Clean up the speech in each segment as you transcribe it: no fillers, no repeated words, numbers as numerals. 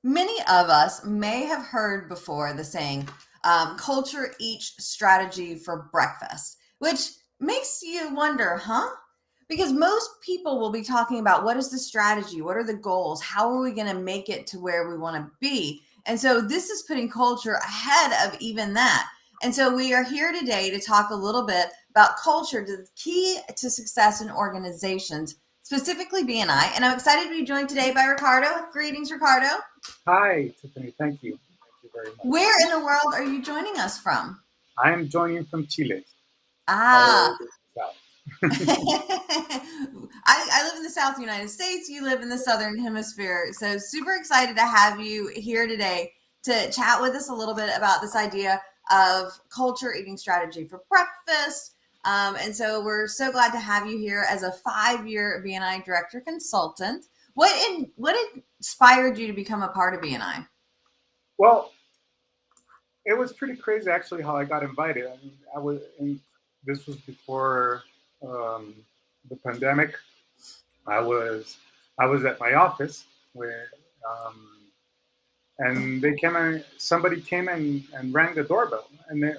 Many of us may have heard before the saying, culture eats strategy for breakfast, which makes you wonder, huh? Because most people will be talking about what is the strategy? What are the goals? How are we going to make it to where we want to be? And so this is putting culture ahead of even that. And so we are here today to talk a little bit about culture, the key to success in organizations, specifically BNI. And I'm excited to be joined today by Ricardo. Greetings, Ricardo. Hi, Tiffany. Thank you. Thank you very much. Where in the world are you joining us from? I'm joining from Chile, all the way Ah, to the south. I live in the South United States. You live in the Southern Hemisphere. So super excited to have you here today to chat with us a little bit about this idea of culture eating strategy for breakfast. And so we're so glad to have you here as a 5-year BNI Director Consultant. What inspired you to become a part of BNI? Well, it was pretty crazy actually how I got invited. I mean, this was before um, the pandemic. I was I was at my office where um, and somebody came and rang the doorbell, and it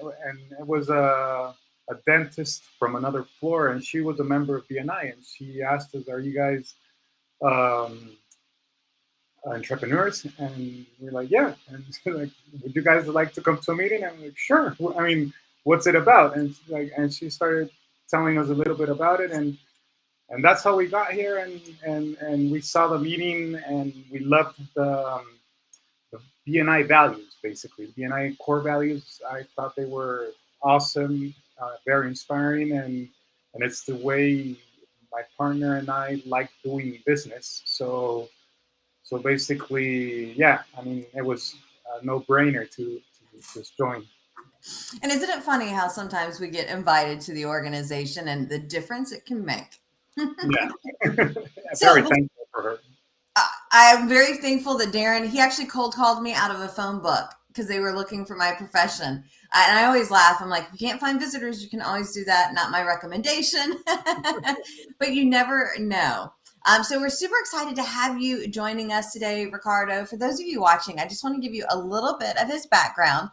was a dentist from another floor, and she was a member of BNI, and she asked us, "Are you guys um, entrepreneurs?" And we're like, "Yeah." And like, "Would you guys like to come to a meeting?" And I'm like, "Sure." I mean, what's it about? And she started telling us a little bit about it, and that's how we got here, and we saw the meeting, and we loved the BNI values, basically. BNI core values, I thought they were awesome, very inspiring, and it's the way my partner and I like doing business. So basically, yeah, I mean, it was a no-brainer to just join. And isn't it funny how sometimes we get invited to the organization and the difference it can make? Yeah, very So thankful for her. I'm very thankful that Darren, he actually cold called me out of a phone book because they were looking for my profession. And I always laugh. I'm like, if you can't find visitors, you can always do that. Not my recommendation, but you never know. So we're super excited to have you joining us today, Ricardo. For those of you watching, I just want to give you a little bit of his background.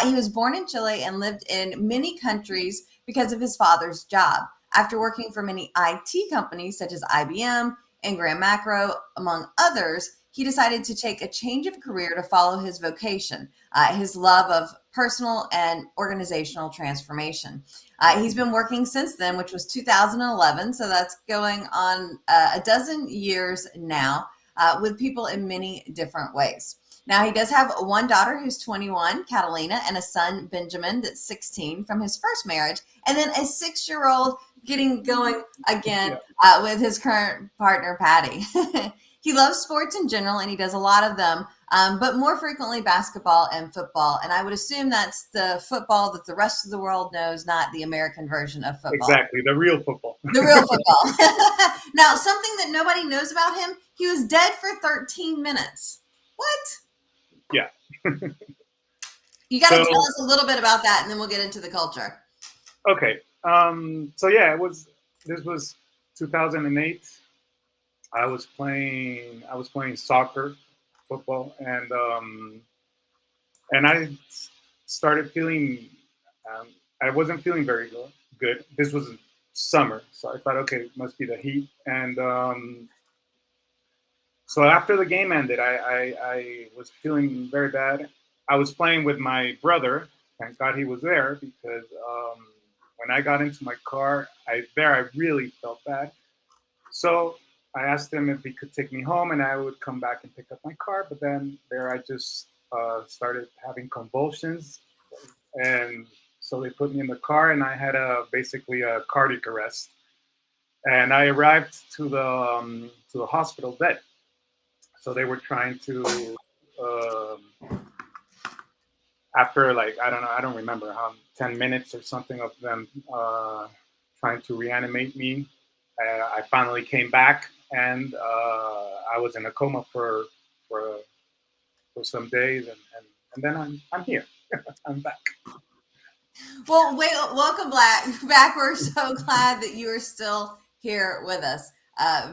He was born in Chile and lived in many countries because of his father's job. After working for many IT companies such as IBM, Ingram Macro, among others, he decided to take a change of career to follow his vocation, his love of personal and organizational transformation. He's been working since then, which was 2011, so that's going on a dozen years now, with people in many different ways. Now, he does have one daughter who's 21, Catalina, and a son, Benjamin, that's 16 from his first marriage, and then a 6-year-old getting going again Yeah, with his current partner, Patty. He loves sports in general, and he does a lot of them, but more frequently basketball and football. And I would assume that's the football that the rest of the world knows, not the American version of football. exactly, the real football. The real football. Now, something that nobody knows about him, he was dead for 13 minutes. What? Yeah. You got to So tell us a little bit about that, and then we'll get into the culture. okay. So yeah, this was 2008. I was playing soccer, football, and I started feeling um, I wasn't feeling very good. This was summer, so I thought, okay, it must be the heat. And so after the game ended, I was feeling very bad. I was playing with my brother. Thank God he was there because when I got into my car, I really felt bad. So I asked him if he could take me home, and I would come back and pick up my car. But then there, I just started having convulsions, and so they put me in the car, and I had basically a cardiac arrest. And I arrived to the hospital dead. So they were trying to, after like I don't know, I don't remember how 10 minutes or something of them trying to reanimate me. I finally came back, and I was in a coma for for some days, and then I'm here. I'm back. Well, welcome back. We're so glad that you are still here with us.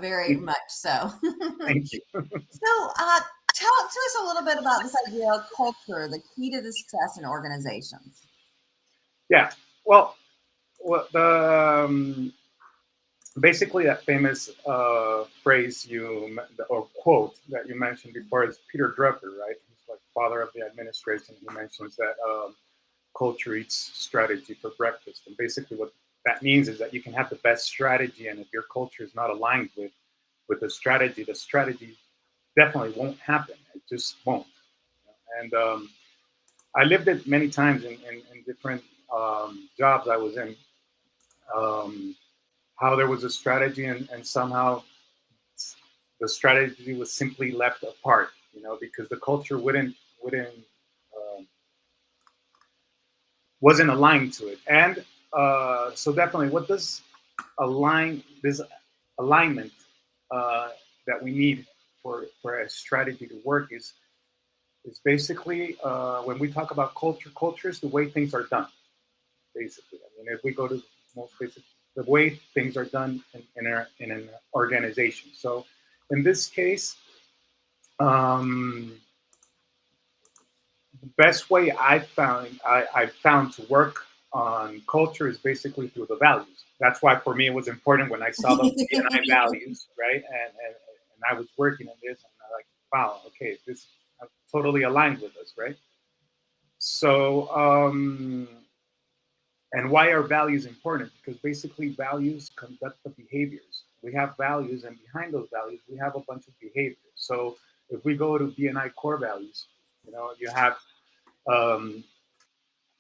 Very much so. Thank you. So, talk to us a little bit about this idea of culture, the key to the success in organizations. Yeah. Well, the basically that famous phrase or quote that you mentioned before is Peter Drucker, right? He's like father of the administration. He mentions that culture eats strategy for breakfast, and basically what that means is that you can have the best strategy, and if your culture is not aligned with the strategy definitely won't happen. It just won't. And I lived it many times in different jobs I was in. How there was a strategy, and somehow the strategy was simply left apart, because the culture wasn't aligned to it. And so definitely, what does this alignment that we need for a strategy to work is basically when we talk about culture is the way things are done. Basically, I mean, if we go to most places, the way things are done in an organization. So, in this case, the best way I found to work on culture is basically through the values. That's why for me it was important when I saw the BNI values, right? And I was working on this, and I'm like, wow, okay, this totally aligned with us, right? So, and why are values important? Because basically values conduct the behaviors. We have values, and behind those values, we have a bunch of behaviors. So if we go to BNI core values, you have,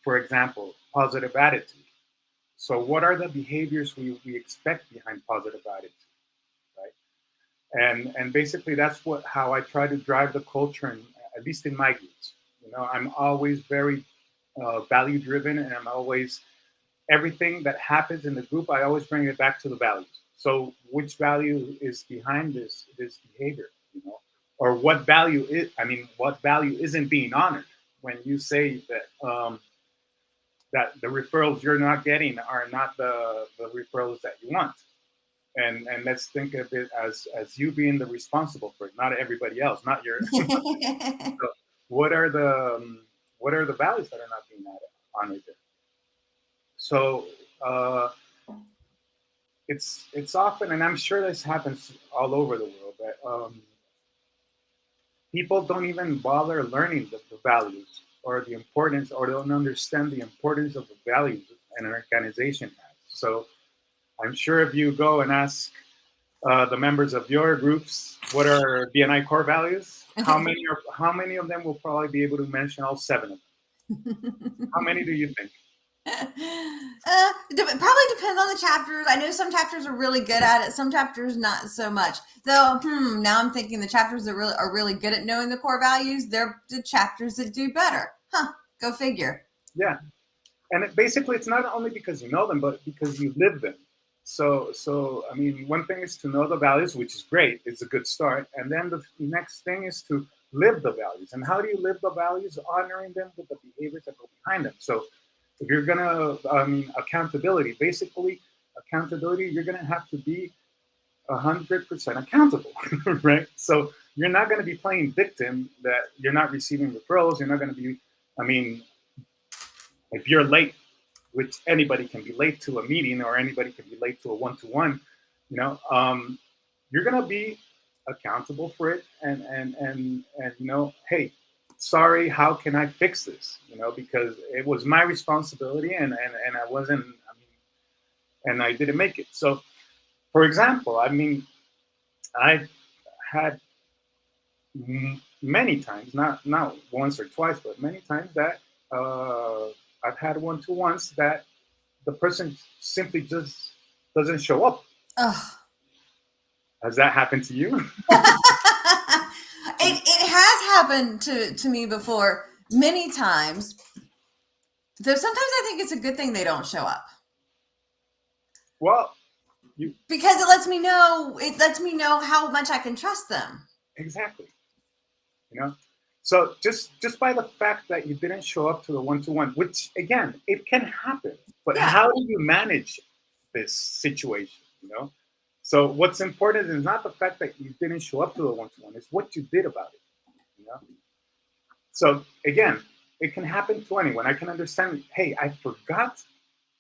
for example, positive attitude. So what are the behaviors we expect behind positive attitude, right? And basically that's how I try to drive the culture, at least in my groups. I'm always very value driven, and I'm always everything that happens in the group, I always bring it back to the values. So which value is behind this behavior, or what value isn't being honored when you say that that the referrals you're not getting are not the referrals that you want. And let's think of it as you being the responsible for it, not everybody else, not your. So what are the values that are not being honored there? So it's often, and I'm sure this happens all over the world, that people don't even bother learning the values or the importance, or don't understand the importance of the values an organization has. So I'm sure if you go and ask the members of your groups what are BNI core values, how many of them will probably be able to mention all 7 of them? How many do you think? It probably depends on the chapters. I know some chapters are really good at it, some chapters not so much. Though, now I'm thinking the chapters that are really good at knowing the core values, they're the chapters that do better. Go figure. Yeah, and basically, it's not only because you know them, but because you live them. So I mean, one thing is to know the values, which is great. It's a good start, and then the next thing is to live the values. And how do you live the values? Honoring them with the behaviors that go behind them. So if you're gonna, accountability, basically accountability, you're gonna have to be 100% accountable, right? So you're not gonna be playing victim that you're not receiving referrals. You're not gonna be, if you're late, which anybody can be late to a meeting, or anybody can be late to a one-to-one, you're gonna be accountable for it, and hey, sorry, how can I fix this? Because it was my responsibility, and I wasn't, and I didn't make it. So, for example, I've had many times, not once or twice, but many times that I've had one-to-ones that the person simply just doesn't show up. Ugh. Has that happened to you? It has happened to me before, many times. Though sometimes I think it's a good thing they don't show up. Well, because it lets me know how much I can trust them. Exactly. So just by the fact that you didn't show up to the one-to-one, which again, it can happen, but how do you manage this situation? So what's important is not the fact that you didn't show up to the one-to-one, it's what you did about it. You know? So again, it can happen to anyone. I can understand, hey, I forgot.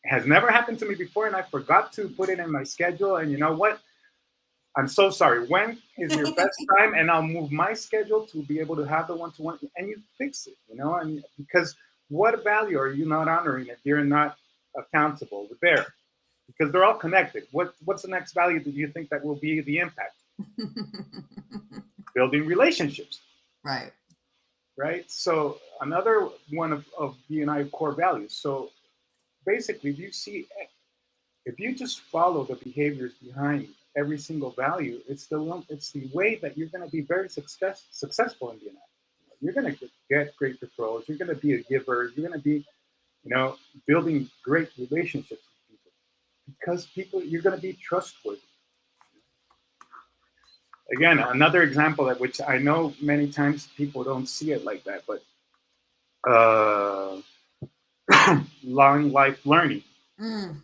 It has never happened to me before, and I forgot to put it in my schedule. And you know what? I'm so sorry. When is your best time? And I'll move my schedule to be able to have the one-to-one, and you fix it, you know? And because what value are you not honoring if you're not accountable there? Because they're all connected. What's the next value that you think that will be the impact? Building relationships. Right. Right? So another one of BNI core values. So basically, if you just follow the behaviors behind every single value, it's the way that you're going to be very successful in BNI. You're going to get great referrals. You're going to be a giver. You're going to be, building great relationships with people because you're going to be trustworthy. Again, another example at which I know many times people don't see it like that, but long life learning. Mm.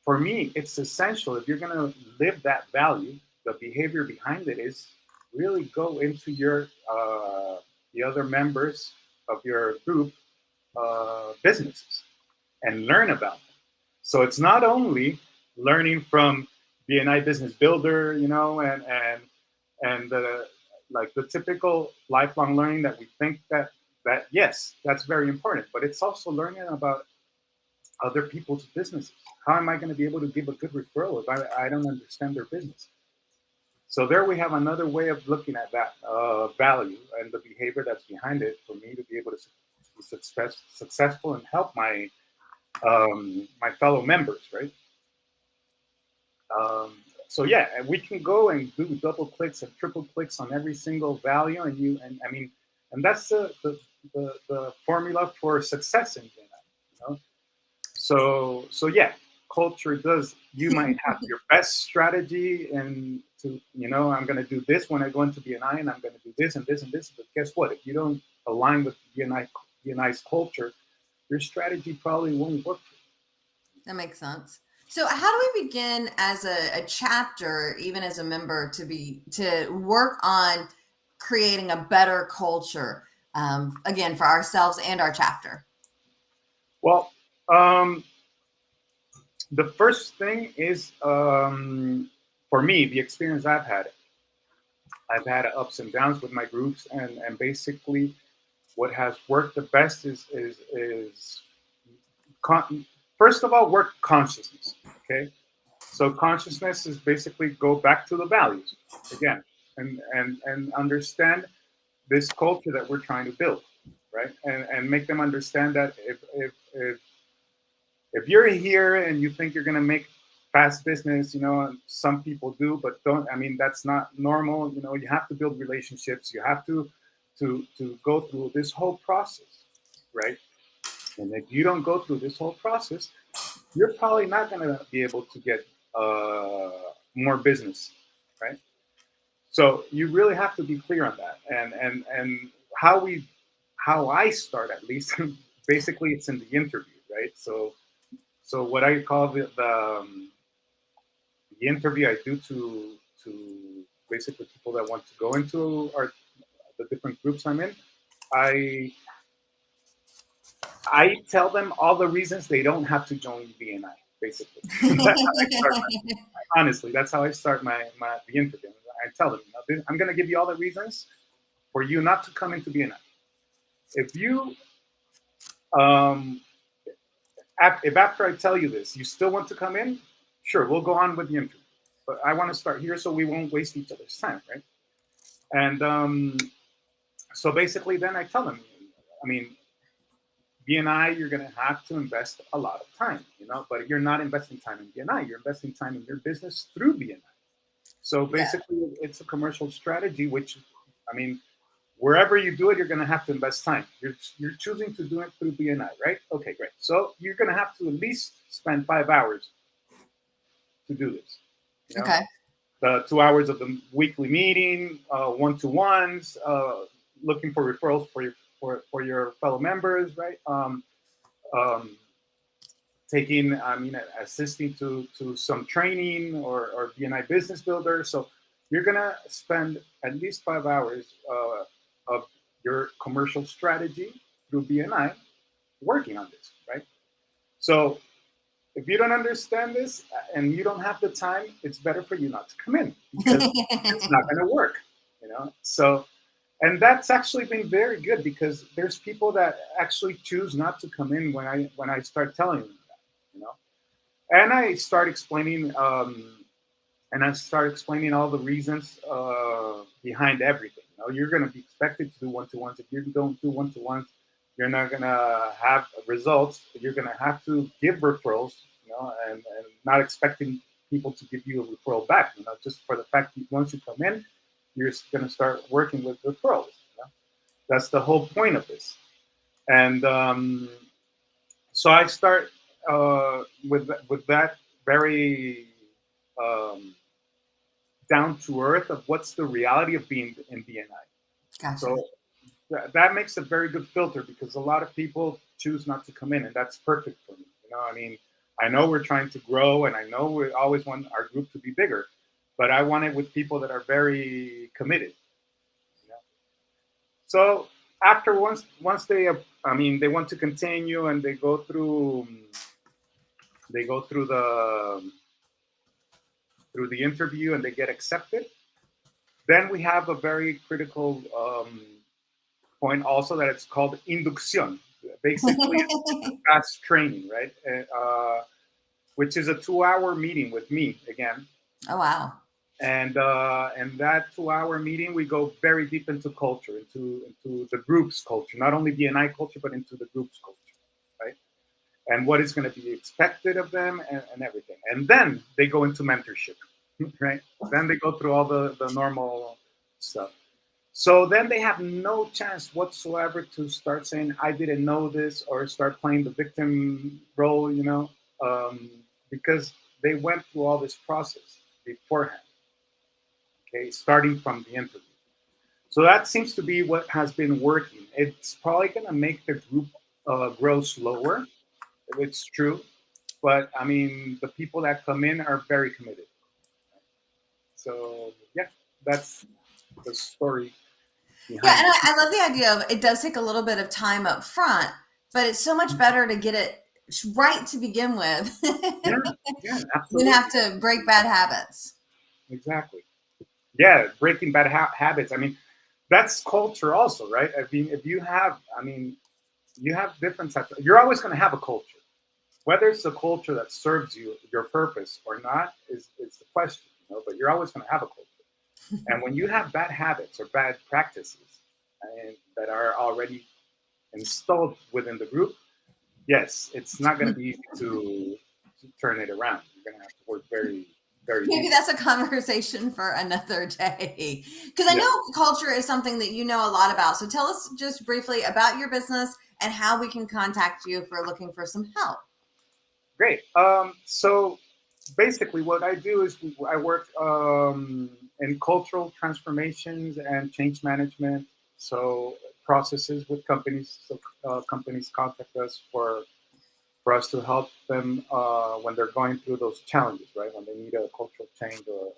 For me, it's essential if you're going to live that value. The behavior behind it is really go into the other members of your group businesses and learn about them. So it's not only learning from BNI Business Builder, and like the typical lifelong learning that we think that yes, that's very important, but it's also learning about other people's businesses. How am I going to be able to give a good referral if I don't understand their business? So there we have another way of looking at that value and the behavior that's behind it for me to be able to be successful and help my my fellow members, right? So yeah, we can go and do double clicks and triple clicks on every single value, and that's the formula for success in BNI. So yeah, culture does. You might have your best strategy, and I'm going to do this when I go into BNI, and I'm going to do this and this and this. But guess what? If you don't align with BNI's culture, your strategy probably won't work. That makes sense. So how do we begin as a chapter, even as a member, to work on creating a better culture, again, for ourselves and our chapter? Well, the first thing is, for me, the experience I've had ups and downs with my groups, and basically what has worked the best is first of all, work consciousness. Okay, so consciousness is basically go back to the values again, and understand this culture that we're trying to build, right? And make them understand that if you're here and you think you're going to make fast business, some people do, but don't. I mean, that's not normal. You have to build relationships. You have to go through this whole process, right? And if you don't go through this whole process, you're probably not going to be able to get more business, right? So you really have to be clear on that. And how I start, at least, basically it's in the interview, right? So what I call the interview I do to basically people that want to go into the different groups I'm in, I tell them all the reasons they don't have to join BNI, basically. That's how I start honestly, that's how I start the interview. I tell them, I'm going to give you all the reasons for you not to come into BNI. If you, if after I tell you this, you still want to come in, sure, we'll go on with the interview. But I want to start here so we won't waste each other's time, right? And so basically, then I tell them, BNI, you're going to have to invest a lot of time, but you're not investing time in BNI. You're investing time in your business through BNI. So basically, it's a commercial strategy, which, wherever you do it, you're going to have to invest time. You're choosing to do it through BNI, right? Okay, great. So you're going to have to at least spend 5 hours to do this. Okay. The 2 hours of the weekly meeting, one-to-ones, looking for referrals for your fellow members, right? Assisting to some training or BNI Business Builder. So you're gonna spend at least 5 hours of your commercial strategy through BNI working on this, right? So if you don't understand this and you don't have the time, it's better for you not to come in because it's not going to work, you know. So, and that's actually been very good because there's people that actually choose not to come in when I start telling them that, you know. And I start explaining, all the reasons behind everything. You know, you're going to be expected to do one-to-ones. If you don't do one-to-ones, you're not going to have results. You're going to have to give referrals, you know, and not expecting people to give you a referral back, you know, just for the fact that once you come in, you're going to start working with referrals. You know? That's the whole point of this. And so I start with that very down to earth of what's the reality of being in BNI. Gotcha. So that makes a very good filter because a lot of people choose not to come in, and that's perfect for me. You know, I mean, I know we're trying to grow, and I know we always want our group to be bigger, but I want it with people that are very committed. You know? So after once they, I mean, they want to continue and they go through the interview and they get accepted. Then we have a very critical point also that it's called inducción. Basically, it's a fast training, right? Which is a 2-hour meeting with me again. Oh, wow. And that 2-hour meeting, we go very deep into culture, into the group's culture, not only BNI culture, but into the group's culture, right? And what is going to be expected of them and everything. And then they go into mentorship, right? Then they go through all the normal stuff. So then they have no chance whatsoever to start saying, I didn't know this, or start playing the victim role, you know, because they went through all this process beforehand, okay, starting from the interview. So that seems to be what has been working. It's probably going to make the group grow slower, it's true. But I mean, the people that come in are very committed. So, yeah, that's the story. Yeah, and I love the idea of it does take a little bit of time up front, but it's so much better to get it right to begin with Yeah, than absolutely. have to break bad habits. Exactly. Yeah, breaking bad habits. I mean, that's culture also, right? I mean, if you have, I mean, you have different types. You're always going to have a culture. Whether it's a culture that serves you, your purpose or not, is the question, you know, but you're always going to have a culture. And when you have bad habits or bad practices that are already installed within the group, yes, it's not going to be easy to turn it around. You're going to have to work very, very Maybe deep. that's a conversation for another day. Because I Yeah. know culture is something that you know a lot about. So tell us just briefly about your business and how we can contact you if we're looking for some help. Great. So basically, what I do is I work in cultural transformations and change management. So processes with companies. So companies contact us for us to help them when they're going through those challenges, right? When they need a cultural change or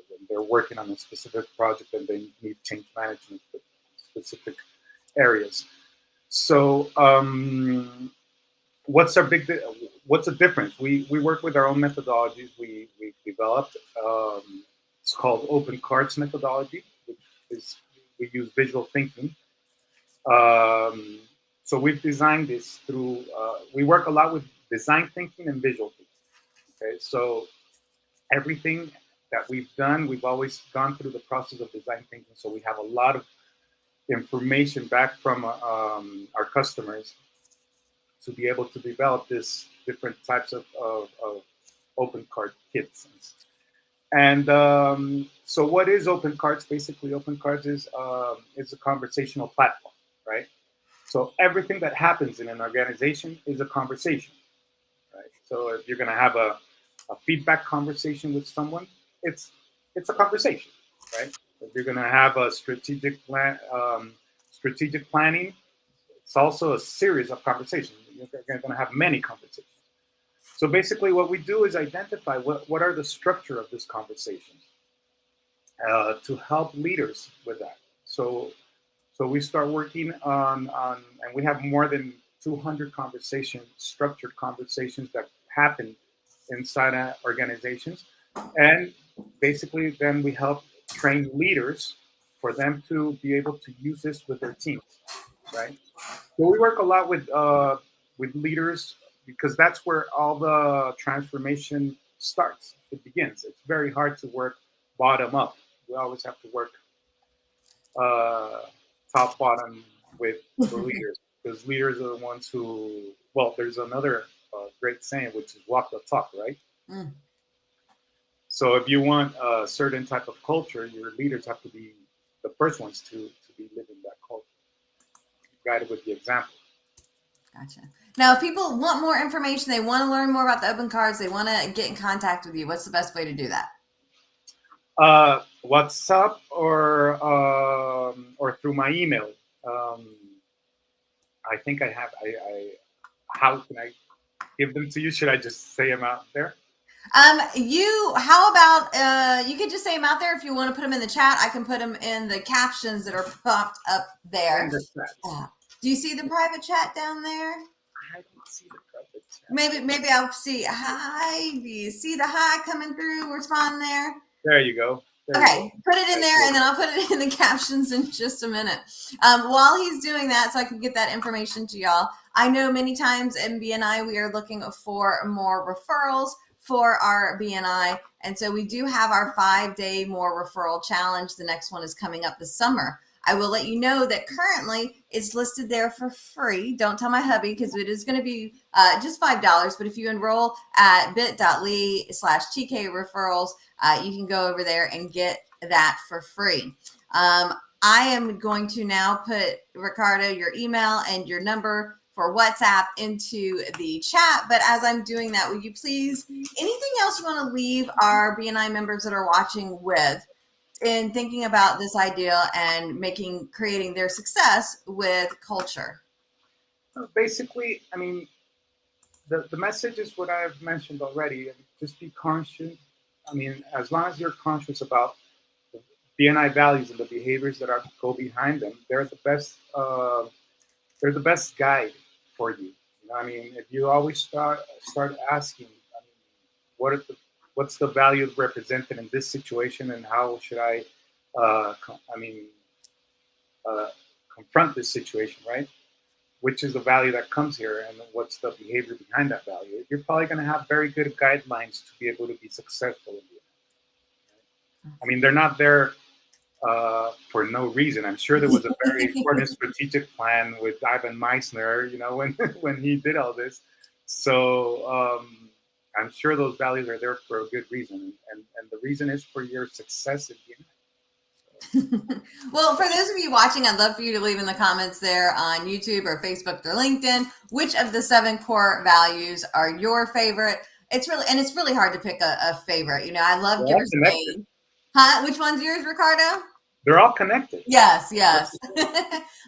when they're working on a specific project and they need change management with specific areas. So what's our big what's the difference? We work with our own methodologies. We developed it's called open cards methodology, which is we use visual thinking. um, so we've designed this through we work a lot with design thinking and visual thinking. Okay, so everything that we've done, we've always gone through the process of design thinking, so we have a lot of information back from our customers to be able to develop this different types of open card kits. And so what is open cards? Basically, open cards is it's a conversational platform, right? So everything that happens in an organization is a conversation, right? So if you're going to have a feedback conversation with someone, it's it's a conversation, right? If you're going to have a strategic planning, it's also a series of conversations. You're going to have many conversations. So basically, what we do is identify what are the structure of this conversation. to help leaders with that. So we start working on, and we have more than 200 conversations, structured conversations that happen inside organizations. And basically, then we help train leaders for them to be able to use this with their teams, right? So we work a lot with leaders because that's where all the transformation starts. It begins. It's very hard to work bottom up. We always have to work uh, top bottom with the leaders because leaders are the ones who. Well, there's another great saying which is walk the talk, right? Mm. So if you want a certain type of culture, your leaders have to be the first ones to be living that culture, guided with the example. Gotcha. Now, if people want more information, they want to learn more about the open cards, they want to get in contact with you, what's the best way to do that? WhatsApp or through my email. I think I have. How can I give them to you? Should I just say them out there? How about you could just say them out there if you want to put them in the chat. I can put them in the captions that are popped up there. Do you see the private chat down there? I don't see the private chat. Maybe I'll see hi. Do you see the hi coming through? Respond there. There you go. Okay, put it in there, and then I'll put it in the captions in just a minute. While he's doing that, so I can get that information to y'all, I know many times in BNI we are looking for more referrals for our BNI, and so we do have our 5-day more referral challenge. The next one is coming up this summer. I will let you know that currently it's listed there for free. Don't tell my hubby because it is going to be just $5. But if you enroll at bit.ly/TK referrals, you can go over there and get that for free. I am going to now put, Ricardo, your email and your number for WhatsApp into the chat. But as I'm doing that, would you please, anything else you want to leave our BNI members that are watching with in thinking about this idea and creating their success with culture? Basically, I mean, the message is what I've mentioned already. Just be conscious. I mean, as long as you're conscious about the BNI values and the behaviors that go behind them, they're the best. They're the best guide for you. You know, I mean, if you always start asking, I mean, what's the value represented in this situation, and how should I, confront this situation, right? Which is the value that comes here, and what's the behavior behind that value? You're probably going to have very good guidelines to be able to be successful in the. I mean, they're not there for no reason. I'm sure there was a very important strategic plan with Ivan Meissner, you know, when he did all this. So I'm sure those values are there for a good reason, and the reason is for your success in BNI. Well, for those of you watching, I'd love for you to leave in the comments there on YouTube or Facebook or LinkedIn, which of the 7 core values are your favorite. It's really hard to pick a favorite. You know, I love Givers Gain. Huh? Which one's yours, Ricardo? They're all connected. Yes.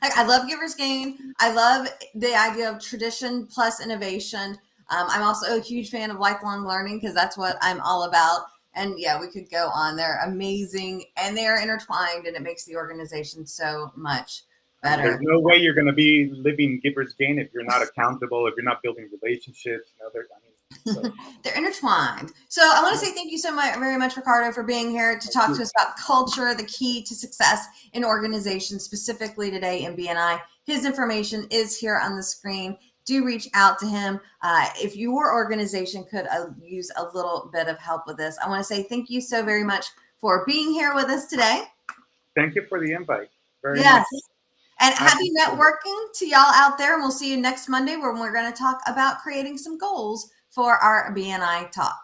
I love Givers Gain. I love the idea of tradition plus innovation. I'm also a huge fan of lifelong learning because that's what I'm all about. And yeah, we could go on. They're amazing and they are intertwined, and it makes the organization so much better. There's no way you're going to be living Givers Gain if you're not accountable, if you're not building relationships. You know, they're intertwined. So I want to say thank you so much, very much, Ricardo, for being here to talk to us about culture, the key to success in organizations, specifically today in BNI. His information is here on the screen. Do reach out to him if your organization could use a little bit of help with this. I want to say thank you so very much for being here with us today. Thank you for the invite. Very much. And happy networking to y'all out there. And we'll see you next Monday when we're going to talk about creating some goals for our BNI talk.